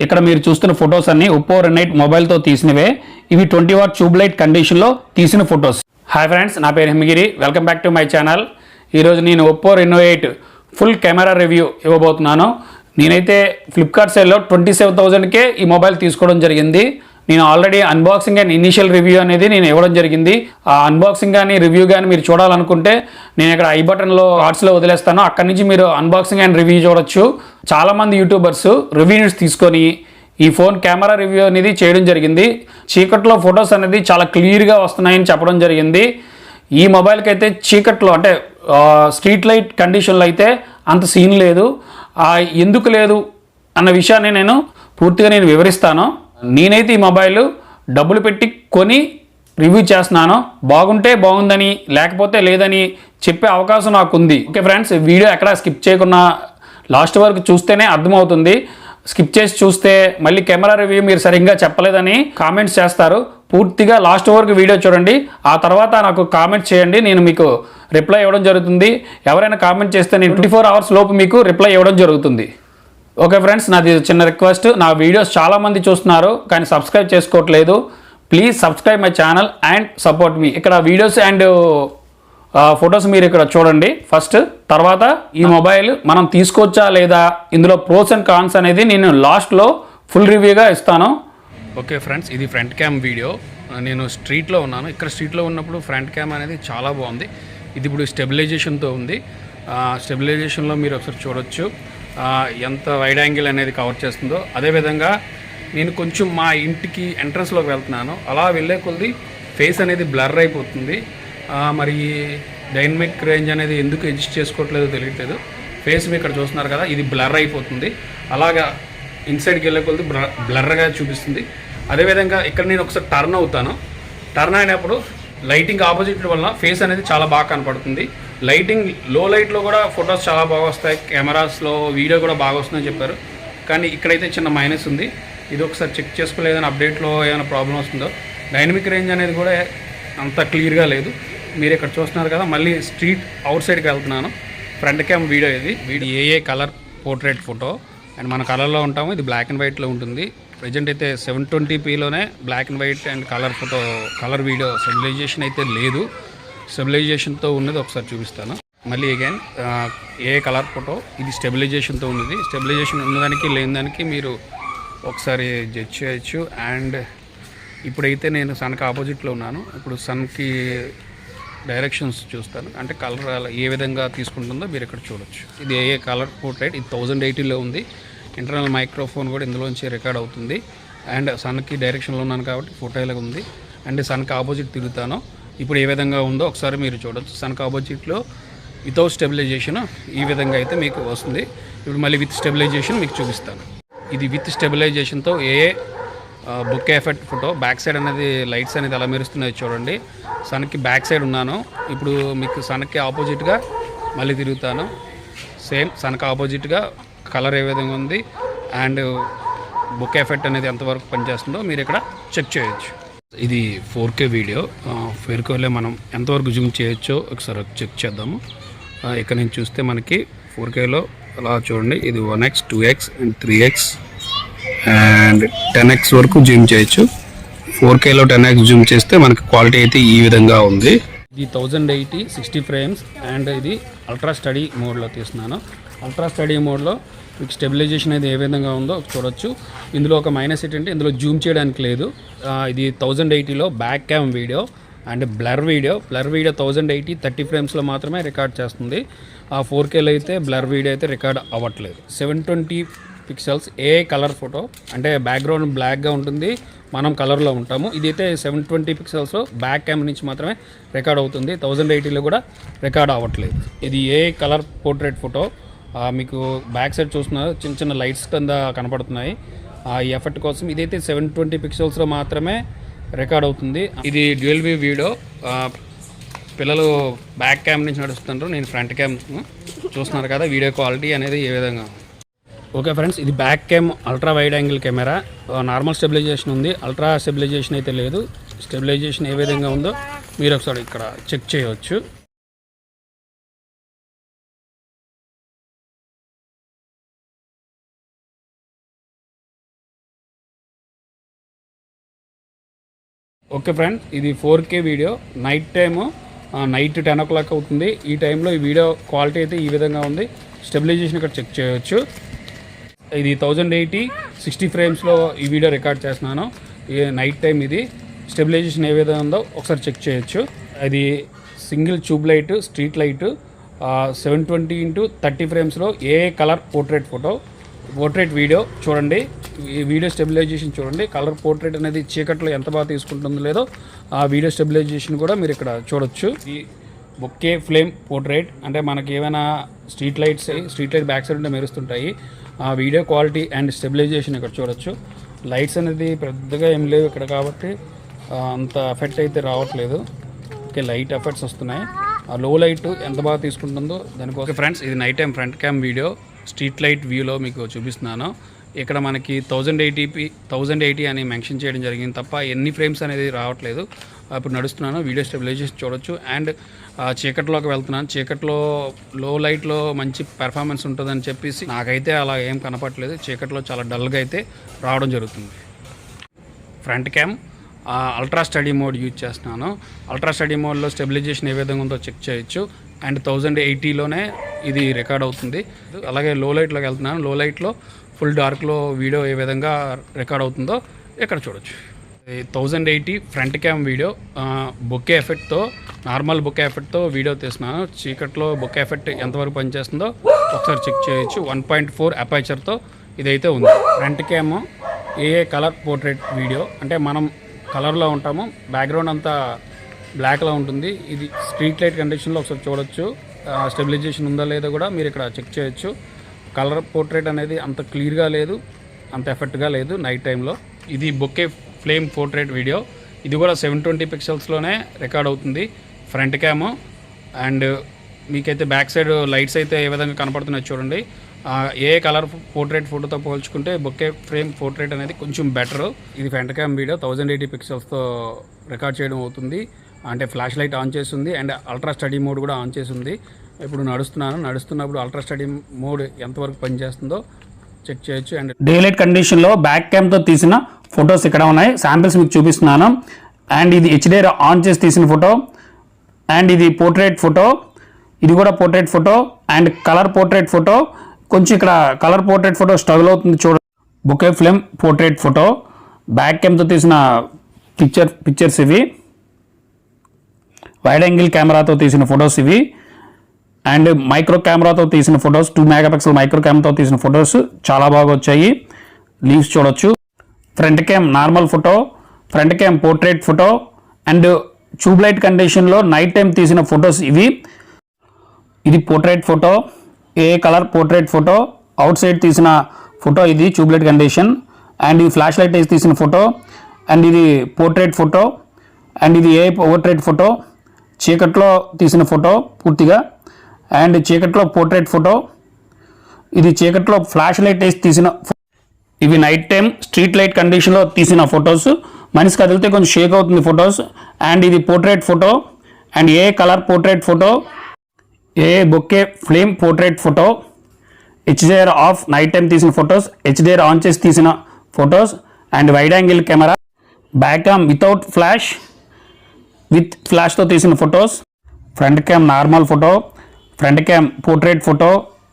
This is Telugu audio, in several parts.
ఇక్కడ మీరు చూస్తున్న ఫొటోస్ అన్ని Oppo Reno 8 మొబైల్తో తీసినవే. ఇవి 20 వాట్ ట్యూబ్ లైట్ కండిషన్లో తీసిన ఫొటోస్. హాయ్ ఫ్రెండ్స్, నా పేరు Himagiri. Welcome back to my channel. ఈరోజు నేను Oppo Reno 8 full camera review ఇవ్వబోతున్నాను. నేనైతే ఫ్లిప్కార్ట్ సేల్లో 27,000కే ఈ మొబైల్ తీసుకోవడం జరిగింది. నేను already unboxing and initial review అనేది నేను ఇవ్వడం జరిగింది. ఆ అన్బాక్సింగ్ కానీ రివ్యూ కానీ మీరు చూడాలనుకుంటే నేను ఇక్కడ ఐ బటన్లో కార్డ్స్లో వదిలేస్తాను. అక్కడి నుంచి మీరు అన్బాక్సింగ్ అండ్ రివ్యూ చూడొచ్చు. చాలామంది యూట్యూబర్స్ రివ్యూస్ తీసుకొని ఈ ఫోన్ కెమెరా రివ్యూ అనేది చేయడం జరిగింది. చీకట్లో ఫొటోస్ అనేది చాలా క్లియర్గా వస్తున్నాయని చెప్పడం జరిగింది. ఈ మొబైల్కి అయితే చీకట్లో అంటే స్ట్రీట్ లైట్ కండిషన్లో అయితే అంత సీన్ లేదు. ఎందుకు లేదు అన్న విషయాన్ని నేను పూర్తిగా వివరిస్తాను. నేనైతే ఈ మొబైల్ డబ్బులు పెట్టి కొని రివ్యూ చేస్తున్నాను. బాగుంటే బాగుందని, లేకపోతే లేదని చెప్పే అవకాశం నాకు ఉంది. ఓకే ఫ్రెండ్స్, వీడియో ఎక్కడ స్కిప్ చేయకుండా లాస్ట్ వరకు చూస్తేనే అర్థమవుతుంది. స్కిప్ చేసి చూస్తే మళ్ళీ కెమెరా రివ్యూ మీరు సరిగ్గా చెప్పలేదని కామెంట్స్ చేస్తారు. పూర్తిగా లాస్ట్ వరకు వీడియో చూడండి. ఆ తర్వాత నాకు కామెంట్ చేయండి, నేను మీకు రిప్లై ఇవ్వడం జరుగుతుంది. ఎవరైనా కామెంట్ చేస్తే నేను 24 అవర్స్ లోపు మీకు రిప్లై ఇవ్వడం జరుగుతుంది. ఓకే ఫ్రెండ్స్, నాది చిన్న రిక్వెస్ట్. నా వీడియోస్ చాలామంది చూస్తున్నారు కానీ సబ్స్క్రైబ్ చేసుకోవట్లేదు. Please subscribe my channel and support me. ఇక్కడ వీడియోస్ అండ్ ఫొటోస్ మీరు ఇక్కడ చూడండి ఫస్ట్. తర్వాత ఈ మొబైల్ మనం తీసుకోవచ్చా లేదా, ఇందులో ప్రోస్ అండ్ కాన్స్ అనేది నేను లాస్ట్లో ఫుల్ రివ్యూగా ఇస్తాను. ఓకే ఫ్రెండ్స్, ఇది ఫ్రంట్ క్యామ్ వీడియో. నేను స్ట్రీట్లో ఉన్నాను. ఇక్కడ స్ట్రీట్లో ఉన్నప్పుడు ఫ్రంట్ క్యామ్ అనేది చాలా బాగుంది. ఇది ఇప్పుడు స్టెబిలైజేషన్తో ఉంది. స్టెబిలైజేషన్లో మీరు ఒకసారి చూడొచ్చు ఎంత వైడ్ యాంగిల్ అనేది కవర్ చేస్తుందో. అదేవిధంగా నేను కొంచెం మా ఇంటికి ఎంట్రన్స్లోకి వెళ్తున్నాను. అలా వెళ్ళే కొద్ది ఫేస్ అనేది బ్లర్ అయిపోతుంది. మరి డైనమిక్ రేంజ్ అనేది ఎందుకు అడ్జస్ట్ చేసుకోవట్లేదో తెలియట్లేదు. ఫేస్ మీ ఇక్కడ చూస్తున్నారు కదా, ఇది బ్లర్ అయిపోతుంది. అలాగా ఇన్సైడ్కి వెళ్ళే కొద్ది బ్లర్గా చూపిస్తుంది. అదేవిధంగా ఇక్కడ నేను ఒకసారి టర్న్ అవుతాను. టర్న్ అయినప్పుడు లైటింగ్ ఆపోజిట్ వల్ల ఫేస్ అనేది చాలా బాగా కనపడుతుంది. లైటింగ్ లో లైట్లో కూడా ఫొటోస్ చాలా బాగా వస్తాయి, కెమెరాస్లో వీడియో కూడా బాగా వస్తుందని చెప్పారు. కానీ ఇక్కడైతే చిన్న మైనస్ ఉంది. ఇది ఒకసారి చెక్ చేసుకోలేదని అప్డేట్లో ఏమైనా ప్రాబ్లం వస్తుందో. డైనమిక్ రేంజ్ అనేది కూడా అంత క్లియర్గా లేదు. మీరు ఇక్కడ చూస్తున్నారు కదా, మళ్ళీ స్ట్రీట్ అవుట్ సైడ్కి వెళ్తున్నాను. ఫ్రంట్ క్యామ్ వీడియో ఇది ఏ కలర్ పోర్ట్రేట్ ఫోటో అండ్ మన కలర్లో ఉంటాము. ఇది బ్లాక్ అండ్ వైట్లో ఉంటుంది. ప్రజెంట్ అయితే 720pలోనే black and white and colour photo, colour video stabilization అయితే లేదు. స్టెబిలైజేషన్తో ఉన్నది ఒకసారి చూపిస్తాను. మళ్ళీ అగైన్ ఏ కలర్ ఫోటో, ఇది స్టెబిలైజేషన్తో ఉన్నది. స్టెబిలైజేషన్ ఉన్నదానికి లేని దానికి మీరు ఒకసారి జడ్జ్ చేయొచ్చు. అండ్ ఇప్పుడైతే నేను సన్కి ఆపోజిట్లో ఉన్నాను. ఇప్పుడు సన్కి డైరెక్షన్స్ చూస్తాను, అంటే కలర్ ఏ విధంగా తీసుకుంటుందో మీరు ఇక్కడ చూడొచ్చు. ఇది ఏ కలర్ పోర్ట్రేట్, ఇది 1080లో ఉంది. ఇంటర్నల్ మైక్రోఫోన్ కూడా ఇందులోంచి రికార్డ్ అవుతుంది. అండ్ సన్కి డైరెక్షన్లో ఉన్నాను కాబట్టి ఫోటో ఇలాగ ఉంది. అండ్ సన్కి ఆపోజిట్ తిరుగుతాను. ఇప్పుడు ఏ విధంగా ఉందో ఒకసారి మీరు చూడొచ్చు. సన్కి ఆపోజిట్లో వితౌట్ స్టెబిలైజేషన్ ఈ విధంగా అయితే మీకు వస్తుంది. ఇప్పుడు మళ్ళీ విత్ స్టెబిలైజేషన్ మీకు చూపిస్తాను. ఇది విత్ స్టెబిలైజేషన్తో book effect photo. Back side అనేది లైట్స్ అనేది ఎలా మెరుస్తున్నాయి చూడండి. సన్కి బ్యాక్ సైడ్ ఉన్నాను. ఇప్పుడు మీకు సన్కి ఆపోజిట్గా మళ్ళీ తిరుగుతాను. సేమ్ సన్కి ఆపోజిట్గా కలర్ ఏ విధంగా ఉంది అండ్ బుక్ ఎఫెక్ట్ అనేది ఎంతవరకు పనిచేస్తుందో మీరు ఇక్కడ చెక్ చేయొచ్చు. ఇది 4K వీడియో. 4Kలో మనం ఎంతవరకు జూమ్ చేయొచ్చో ఒకసారి చెక్ చేద్దాము. ఇక్కడ నుంచి చూస్తే మనకి 4Kలో అలా చూడండి, ఇది 1x 2x and 3x and 10x వరకు జూమ్ చేయొచ్చు. 4Kలో 10x జూమ్ చేస్తే మనకి క్వాలిటీ అయితే ఈ విధంగా ఉంది. ఇది 1080 60 ఫ్రేమ్స్ అండ్ ఇది అల్ట్రా స్టడీ మోడ్లో తీస్తున్నాను. అల్ట్రా స్టడీ మోడ్లో మీకు స్టెబిలైజేషన్ అయితే ఏ విధంగా ఉందో చూడొచ్చు. ఇందులో ఒక మైనస్ ఏంటంటే ఇందులో జూమ్ చేయడానికి లేదు. ఇది 1080లో back cam video and blur video 1080 30 ఫ్రేమ్స్లో మాత్రమే రికార్డ్ చేస్తుంది. ఆ 4Kలో అయితే బ్లర్ వీడియో అయితే రికార్డ్ అవ్వట్లేదు. 720 పిక్సెల్స్ ఏ కలర్ ఫోటో, అంటే బ్యాక్గ్రౌండ్ బ్లాక్గా ఉంటుంది, మనం కలర్లో ఉంటాము. ఇదైతే 720 పిక్సెల్స్ బ్యాక్ క్యామ్ నుంచి మాత్రమే రికార్డ్ అవుతుంది. 1080లో కూడా రికార్డ్ అవ్వట్లేదు. ఇది ఏ కలర్ పోర్ట్రేట్ ఫోటో. మీకు బ్యాక్ సైడ్ చూస్తున్నారు, చిన్న చిన్న లైట్స్ కింద కనపడుతున్నాయి ఈ ఎఫెక్ట్ కోసం. ఇదైతే 720 పిక్సెల్స్లో మాత్రమే రికార్డ్ అవుతుంది. ఇది డ్యూయల్ వ్యూ వీడియో. పిల్లలు బ్యాక్ క్యామ్ నుంచి నడుస్తున్నారు, నేను ఫ్రంట్ క్యామ్ చూస్తున్నారు కదా. వీడియో క్వాలిటీ అనేది ఏ విధంగా. ఓకే ఫ్రెండ్స్, ఇది back cam ultra wide angle camera. Normal stabilization ఉంది, అల్ట్రా స్టెబిలైజేషన్ అయితే లేదు. స్టెబిలైజేషన్ ఏ విధంగా ఉందో మీరు ఒకసారి ఇక్కడ చెక్ చేయవచ్చు. ఓకే ఫ్రెండ్స్, ఇది 4K video. Night time night 10 o'clock అవుతుంది. ఈ టైంలో ఈ వీడియో క్వాలిటీ అయితే ఈ విధంగా ఉంది. స్టెబిలైజేషన్ ఇక్కడ చెక్ చేయవచ్చు. ఇది 1080 60 ఫ్రేమ్స్లో ఈ వీడియో రికార్డ్ చేస్తున్నాను. నైట్ టైం ఇది స్టెబిలైజేషన్ ఏ విధంగా ఉందో ఒకసారి చెక్ చేయొచ్చు. అది single tube light street light 720x30 ఫ్రేమ్స్లో ఏ కలర్ పోర్ట్రేట్ వీడియో చూడండి. ఈ వీడియో స్టెబిలైజేషన్ చూడండి. కలర్ పోర్ట్రేట్ అనేది చీకట్లో ఎంత బాగా తీసుకుంటుందో లేదో ఆ వీడియో స్టెబిలైజేషన్ కూడా మీరు ఇక్కడ చూడొచ్చు. ఈ బొకే ఫ్లేమ్ పోర్ట్రేట్ అంటే మనకి ఏమైనా స్ట్రీట్ లైట్ బ్యాక్ సైడ్ ఉంటే మెరుస్తుంటాయి. ఆ వీడియో క్వాలిటీ అండ్ స్టెబిలైజేషన్ ఇక్కడ చూడొచ్చు. లైట్స్ అనేది పెద్దగా ఏం లేవు ఇక్కడ కాబట్టి అంత ఎఫెక్ట్ అయితే రావట్లేదు. ఓకే, లైట్ ఎఫెక్ట్స్ వస్తున్నాయి. ఆ లో లైట్ ఎంత బాగా తీసుకుంటుందో దానికోసం. ఫ్రెండ్స్, ఇది night time front cam video street light వ్యూలో మీకు చూపిస్తున్నాను. ఇక్కడ మనకి 1080 అని మెన్షన్ చేయడం జరిగింది తప్ప ఎన్ని ఫ్రేమ్స్ అనేది రావట్లేదు. ఇప్పుడు నడుస్తున్నాను, వీడియో స్టెబిలైజేషన్ చూడొచ్చు. అండ్ చీకట్లోకి వెళ్తున్నాను. చీకట్లో లో లైట్లో మంచి పెర్ఫార్మెన్స్ ఉంటుందని చెప్పేసి నాకైతే అలా ఏం కనపట్లేదు. చీకట్లో చాలా డల్గా అయితే రావడం జరుగుతుంది. Front cam ultra study mode use చేస్తున్నాను. అల్ట్రా స్టడీ మోడ్లో స్టెబిలైజేషన్ ఏ విధంగా ఉందో చెక్ చేయొచ్చు. అండ్ 1080లోనే ఇది రికార్డ్ అవుతుంది. అలాగే లో లైట్లోకి వెళ్తున్నాను. లో లైట్లో ఫుల్ డార్క్లో వీడియో ఏ విధంగా రికార్డ్ అవుతుందో ఇక్కడ చూడొచ్చు. 1080 ఫ్రంట్ క్యామ్ వీడియో బొకే ఎఫెక్ట్తో, నార్మల్ బొకే ఎఫెక్ట్తో వీడియో తీస్తున్నాను. చీకట్లో బొకే ఎఫెక్ట్ ఎంతవరకు పనిచేస్తుందో ఒకసారి చెక్ చేయొచ్చు. 1.4 అపర్చర్తో ఇదైతే ఉంది. ఫ్రంట్ క్యామ్ ఏ కలర్ పోర్ట్రేట్ వీడియో అంటే మనం కలర్లో ఉంటాము, బ్యాక్గ్రౌండ్ అంతా బ్లాక్లో ఉంటుంది. ఇది స్ట్రీట్ లైట్ కండిషన్లో ఒకసారి చూడొచ్చు. స్టెబిలైజేషన్ ఉందా లేదా కూడా మీరు ఇక్కడ చెక్ చేయొచ్చు. కలర్ పోర్ట్రేట్ అనేది అంత క్లియర్గా లేదు, అంత ఎఫెక్ట్గా లేదు నైట్ టైంలో. ఇది బొకే ఫ్లేమ్ పోర్ట్రేట్ వీడియో. ఇది కూడా 720 పిక్సెల్స్లోనే రికార్డ్ అవుతుంది ఫ్రంట్ క్యామ్. అండ్ మీకైతే బ్యాక్ సైడ్ లైట్స్ అయితే ఏ విధంగా కనపడుతున్నాయి చూడండి. ఏ కలర్ పోర్ట్రేట్ ఫోటోతో పోల్చుకుంటే బొకే ఫ్రేమ్ పోర్ట్రేట్ అనేది కొంచెం బెటర్. ఇది ఫ్రంట్ క్యామ్ వీడియో 1080 పిక్సెల్స్తో రికార్డ్ చేయడం అవుతుంది. అంటే ఫ్లాష్ లైట్ ఆన్ చేస్తుంది అండ్ అల్ట్రా స్టడీ మోడ్ కూడా ఆన్ చేస్తుంది. ఇప్పుడు నడుస్తున్నప్పుడు అల్ట్రా స్టడీ మోడ్ ఎంతవరకు పనిచేస్తుందో చెక్ చేయొచ్చు. అండ్ డే లైట్ కండిషన్లో బ్యాక్ క్యామ్తో తీసిన ఫొటోస్ ఇక్కడ ఉన్నాయి. శాంపిల్స్ మీకు చూపిస్తున్నాను. అండ్ ఇది HDR ఆన్ చేసి తీసిన ఫోటో. అండ్ ఇది పోర్ట్రేట్ ఫోటో. ఇది కూడా portrait photo and colour portrait photo. కొంచెం ఇక్కడ కలర్ పోర్ట్రేట్ ఫోటో స్ట్రగుల్ అవుతుంది చూడండి. Bokeh flame portrait photo back క్యామ్తో తీసిన పిక్చర్స్ ఇవి. వైడ్ యాంగిల్ కెమెరాతో తీసిన ఫొటోస్ ఇవి. అండ్ మైక్రో కెమెరాతో తీసిన ఫొటోస్ 2 మెగాపిక్సెల్ మైక్రో కెమెరాతో తీసిన ఫొటోస్ చాలా బాగా వచ్చాయి. లీవ్స్ చూడొచ్చు. Front cam normal photo, front cam portrait photo and tube light కండిషన్లో నైట్ టైం తీసిన ఫొటోస్ ఇవి. ఇది పోర్ట్రేట్ ఫోటో, ఏ colour portrait photo, outside తీసిన ఫోటో ఇది ట్యూబ్ లైట్ కండిషన్. అండ్ ఇది ఫ్లాష్ లైట్ వేసి తీసిన ఫోటో. అండ్ ఇది పోర్ట్రేట్ ఫోటో. అండ్ ఇది ఏ పోర్ట్రేట్ ఫోటో, చీకట్లో తీసిన ఫోటో పూర్తిగా. అండ్ చీకట్లో పోర్ట్రేట్ ఫోటో. ఇది చీకట్లో ఫ్లాష్ లైట్ వేసి తీసిన. ఇవి నైట్ టైం స్ట్రీట్ లైట్ కండిషన్లో తీసిన ఫొటోస్. మనిషి కదిలితే కొంచెం షేక్ అవుతుంది ఫొటోస్. అండ్ ఇది portrait photo and a colour portrait photo, a bokeh flame portrait photo. HDR off night time తీసిన ఫొటోస్, HDR ఆన్ చేసి తీసిన photos. And wide angle camera, back cam without flash, with ఫ్లాష్తో తీసిన photos. Front cam normal photo, front cam portrait photo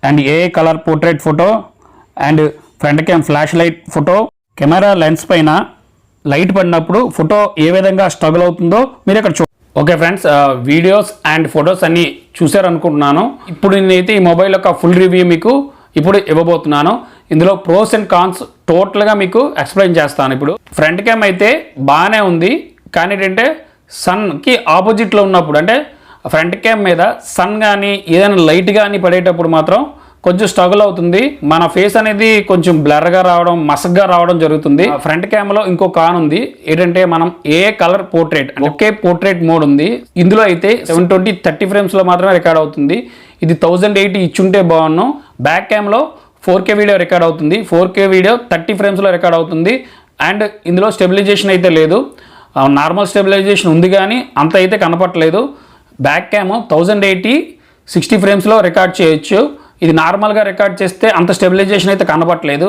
and a colour portrait photo. And front cam flash light photo. Camera lens పైన లైట్ పడినప్పుడు ఫోటో ఏ విధంగా స్ట్రగుల్ అవుతుందో మీరు ఇక్కడ okay friends, videos and photos అన్నీ చూసారనుకుంటున్నాను. ఇప్పుడు నేనైతే ఈ మొబైల్ యొక్క ఫుల్ రివ్యూ మీకు ఇప్పుడు ఇవ్వబోతున్నాను. ఇందులో ప్రోస్ అండ్ కాన్స్ టోటల్గా మీకు ఎక్స్ప్లెయిన్ చేస్తాను. ఇప్పుడు ఫ్రంట్ క్యామ్ అయితే బాగానే ఉంది, కానీ ఏంటంటే సన్కి ఆపోజిట్లో ఉన్నప్పుడు అంటే ఫ్రంట్ క్యామ్ మీద సన్ కానీ ఏదైనా లైట్ కానీ పడేటప్పుడు మాత్రం కొంచెం స్ట్రగుల్ అవుతుంది. మన ఫేస్ అనేది కొంచెం బ్లర్గా రావడం, మసగ్గా రావడం జరుగుతుంది. ఫ్రంట్ కెమెరాలో ఇంకో కాన్ ఉంది ఏంటంటే మనం ఏ కలర్ పోర్ట్రేట్ ఒకే పోర్ట్రేట్ మోడ్ ఉంది. ఇందులో అయితే 720x30 ఫ్రేమ్స్లో మాత్రమే రికార్డ్ అవుతుంది. ఇది 1080 ఇచ్చుంటే బాగున్నాం. బ్యాక్ క్యామ్లో 4K వీడియో రికార్డ్ అవుతుంది. 4K వీడియో 30 ఫ్రేమ్స్లో రికార్డ్ అవుతుంది. అండ్ ఇందులో స్టెబిలైజేషన్ అయితే లేదు, నార్మల్ స్టెబిలైజేషన్ ఉంది కానీ అంత అయితే కనపట్లేదు. బ్యాక్ క్యామ్ 1080 60 ఫ్రేమ్స్లో రికార్డ్ చేయొచ్చు. ఇది నార్మల్గా రికార్డ్ చేస్తే అంత స్టెబిలైజేషన్ అయితే కనపట్లేదు.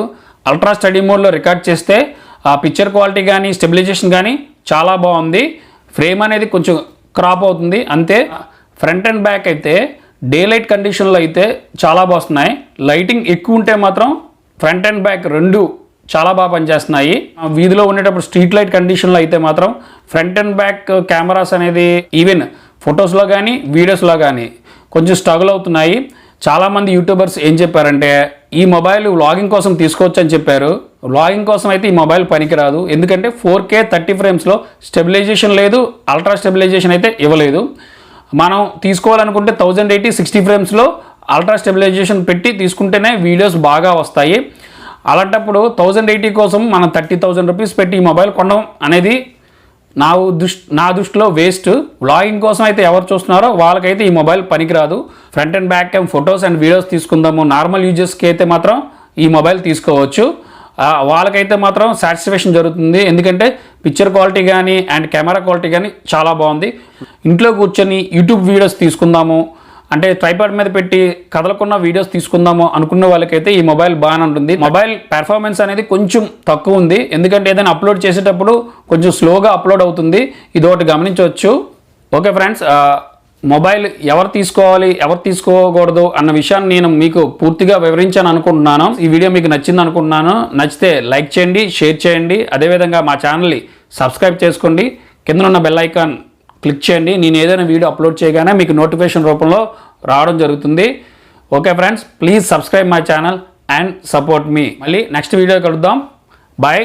అల్ట్రా స్టడీ మోడ్లో రికార్డ్ చేస్తే ఆ పిక్చర్ క్వాలిటీ కానీ స్టెబిలైజేషన్ కానీ చాలా బాగుంది. ఫ్రేమ్ అనేది కొంచెం క్రాప్ అవుతుంది అంతే. ఫ్రంట్ అండ్ బ్యాక్ అయితే డే లైట్ కండిషన్లో అయితే చాలా బాగున్నాయి. లైటింగ్ ఎక్కువ ఉంటే మాత్రం ఫ్రంట్ అండ్ బ్యాక్ రెండు చాలా బాగా పనిచేస్తున్నాయి. వీధిలో ఉండేటప్పుడు స్ట్రీట్ లైట్ కండిషన్లో అయితే మాత్రం ఫ్రంట్ అండ్ బ్యాక్ కెమెరాస్ అనేది ఈవెన్ ఫొటోస్లో కానీ వీడియోస్లో కానీ కొంచెం స్ట్రగుల్ అవుతున్నాయి. చాలామంది యూట్యూబర్స్ ఏం చెప్పారంటే ఈ మొబైల్ వ్లాగింగ్ కోసం తీసుకోవచ్చు అని చెప్పారు. వ్లాగింగ్ కోసం అయితే ఈ మొబైల్ పనికిరాదు. ఎందుకంటే 4K 30 ఫ్రేమ్స్లో స్టెబిలైజేషన్ లేదు, అల్ట్రా స్టెబిలైజేషన్ అయితే ఇవ్వలేదు. మనం తీసుకోవాలనుకుంటే 1080 60 ఫ్రేమ్స్లో అల్ట్రా స్టెబిలైజేషన్ పెట్టి తీసుకుంటేనే వీడియోస్ బాగా వస్తాయి. అలాంటప్పుడు 1080 కోసం మనం 30,000 రూపీస్ పెట్టి ఈ మొబైల్ కొనడం అనేది నా దృష్టిలో వేస్ట్. వ్లాగింగ్ కోసం అయితే ఎవరు చూస్తున్నారో వాళ్ళకైతే ఈ మొబైల్ పనికిరాదు. Front and back cam photos and videos తీసుకుందాము, నార్మల్ యూజర్స్కి అయితే మాత్రం ఈ మొబైల్ తీసుకోవచ్చు. వాళ్ళకైతే మాత్రం సాటిస్ఫాక్షన్ జరుగుతుంది. ఎందుకంటే పిక్చర్ క్వాలిటీ కానీ అండ్ కెమెరా క్వాలిటీ కానీ చాలా బాగుంది. ఇంట్లో కూర్చొని యూట్యూబ్ వీడియోస్ తీసుకుందాము అంటే ట్రైపాడ్ మీద పెట్టి కదలకున్న వీడియోస్ తీసుకుందాము అనుకున్న వాళ్ళకైతే ఈ మొబైల్ బాగానే ఉంటుంది. మొబైల్ పెర్ఫార్మెన్స్ అనేది కొంచెం తక్కువ ఉంది. ఎందుకంటే ఏదైనా అప్లోడ్ చేసేటప్పుడు కొంచెం స్లోగా అప్లోడ్ అవుతుంది. ఇది ఒకటి గమనించవచ్చు. ఓకే ఫ్రెండ్స్, మొబైల్ ఎవరు తీసుకోవాలి ఎవరు తీసుకోకూడదు అన్న విషయాన్ని నేను మీకు పూర్తిగా వివరించాను అనుకుంటున్నాను. ఈ వీడియో మీకు నచ్చింది అనుకుంటున్నాను. నచ్చితే లైక్ చేయండి, షేర్ చేయండి. అదేవిధంగా మా ఛానల్ని సబ్స్క్రైబ్ చేసుకోండి. కింద ఉన్న బెల్ ఐకాన్ క్లిక్ చేయండి. నేను ఏదైనా వీడియో అప్లోడ్ చేయగానే మీకు నోటిఫికేషన్ రూపంలో రావడం జరుగుతుంది. Okay friends, please subscribe my channel and support me. మళ్ళీ నెక్స్ట్ వీడియో కలుద్దాం. బాయ్.